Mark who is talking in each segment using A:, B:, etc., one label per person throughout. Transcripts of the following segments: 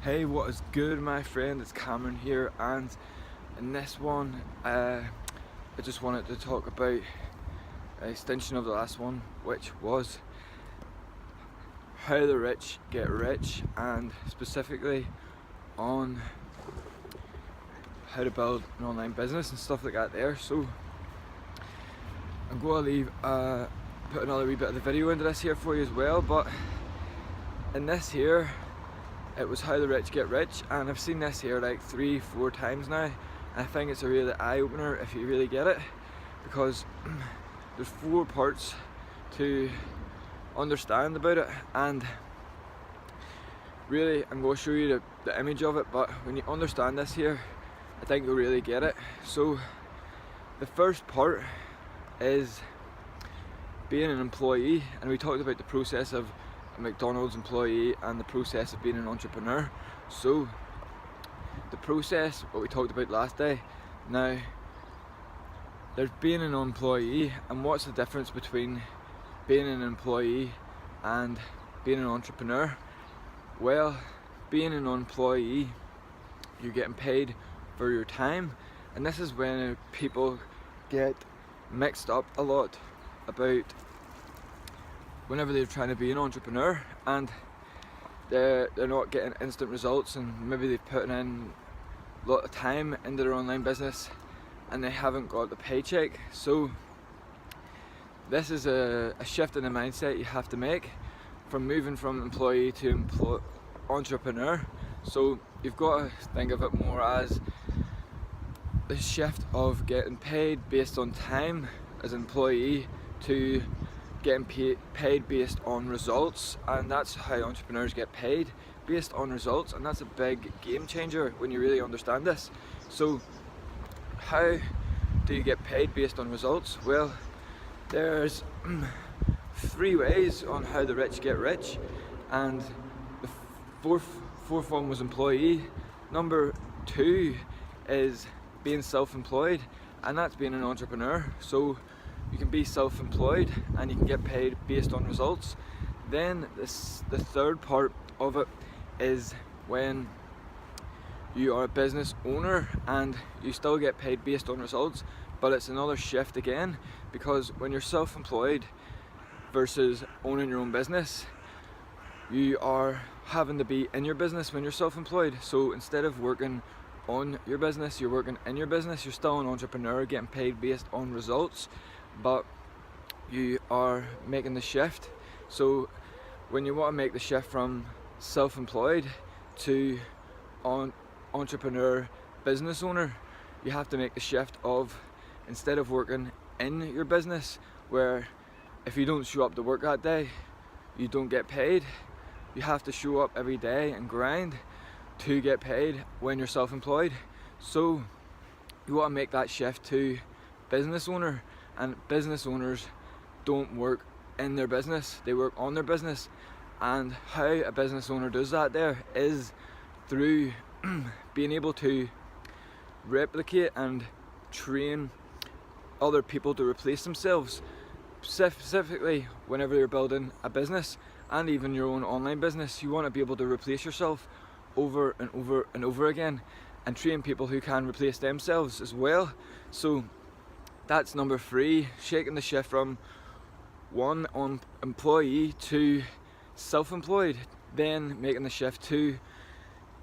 A: Hey, what is good, my friend? It's Cameron here, and in this one, I just wanted to talk about an extension of the last one, which was how the rich get rich, and specifically on how to build an online business and stuff like that there. So I'm going to put another wee bit of the video into this here for you as well, but in this here, it was how the rich get rich, and I've seen this here like 3-4 times now. I think it's a really eye-opener if you really get it, because there's 4 parts to understand about it, and really I'm going to show you the image of it, but when you understand this here, I think you'll really get it. So the first part is being an employee, and we talked about the process of a McDonald's employee and the process of being an entrepreneur. So the process, what we talked about last day, now there's being an employee, and what's the difference between being an employee and being an entrepreneur? Well, being an employee, you're getting paid for your time, and this is when people get mixed up a lot about whenever they're trying to be an entrepreneur, and they're not getting instant results, and maybe they've put in a lot of time into their online business and they haven't got the paycheck. So this is a shift in the mindset you have to make from moving from employee to entrepreneur. So you've got to think of it more as the shift of getting paid based on time as an employee to getting paid based on results, and that's how entrepreneurs get paid, based on results, and that's a big game changer when you really understand this. So how do you get paid based on results? Well, there's 3 ways on how the rich get rich, and the fourth one was employee. Number 2 is being self-employed, and that's being an entrepreneur. So you can be self-employed and you can get paid based on results. Then the third part of it is when you are a business owner and you still get paid based on results, but it's another shift again, because when you're self-employed versus owning your own business, you are having to be in your business when you're self-employed. So instead of working on your business, you're working in your business. You're still an entrepreneur getting paid based on results, but you are making the shift. So when you want to make the shift from self-employed to entrepreneur business owner, you have to make the shift of, instead of working in your business, where if you don't show up to work that day, you don't get paid, you have to show up every day and grind to get paid when you're self-employed. So you want to make that shift to business owner, and business owners don't work in their business, they work on their business. And how a business owner does that there is through being able to replicate and train other people to replace themselves. Specifically whenever you're building a business, and even your own online business, you want to be able to replace yourself over and over and over again, and train people who can replace themselves as well. So that's number 3, shaking the shift from one employee to self-employed, then making the shift to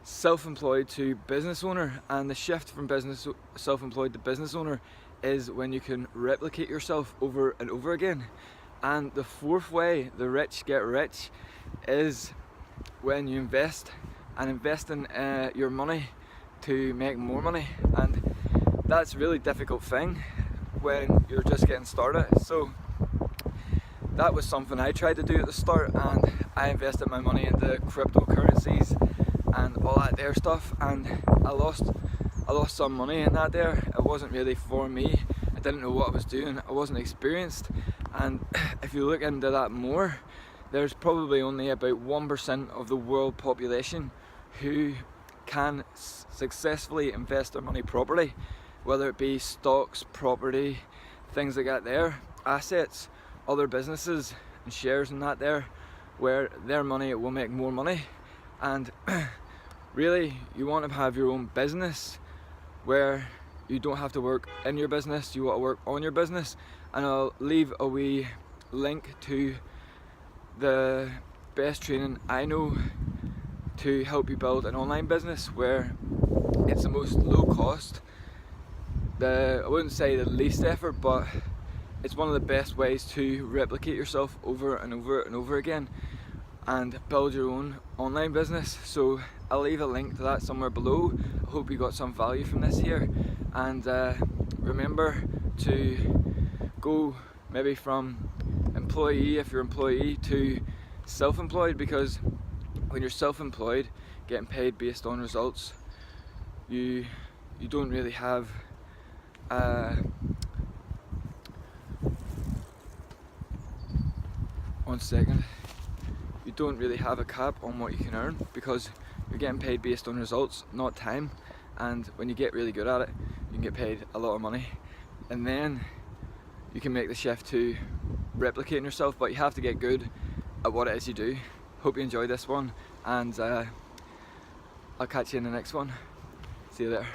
A: self-employed to business owner. And the shift from self-employed to business owner is when you can replicate yourself over and over again. And the 4th way the rich get rich is when you invest, and investing your money to make more money. And that's a really difficult thing when you're just getting started. So that was something I tried to do at the start, and I invested my money into cryptocurrencies and all that there stuff, and I lost some money in that there. It wasn't really for me. I didn't know what I was doing. I wasn't experienced. And if you look into that more, there's probably only about 1% of the world population who can successfully invest their money properly, whether it be stocks, property, things like that there, assets, other businesses and shares and that there, where their money will make more money. And really you want to have your own business where you don't have to work in your business, you want to work on your business. And I'll leave a wee link to the best training I know to help you build an online business where it's the most low cost, I wouldn't say the least effort, but it's one of the best ways to replicate yourself over and over and over again and build your own online business. So I'll leave a link to that somewhere below. I hope you got some value from this here, and remember to go maybe from employee, if you're employee, to self-employed, because when you're self-employed, getting paid based on results, you don't really have one second. You don't really have a cap on what you can earn because you're getting paid based on results, not time. And when you get really good at it, you can get paid a lot of money, and then you can make the shift to replicating yourself, but you have to get good at what it is you do. Hope you enjoyed this one, and I'll catch you in the next one. See you there.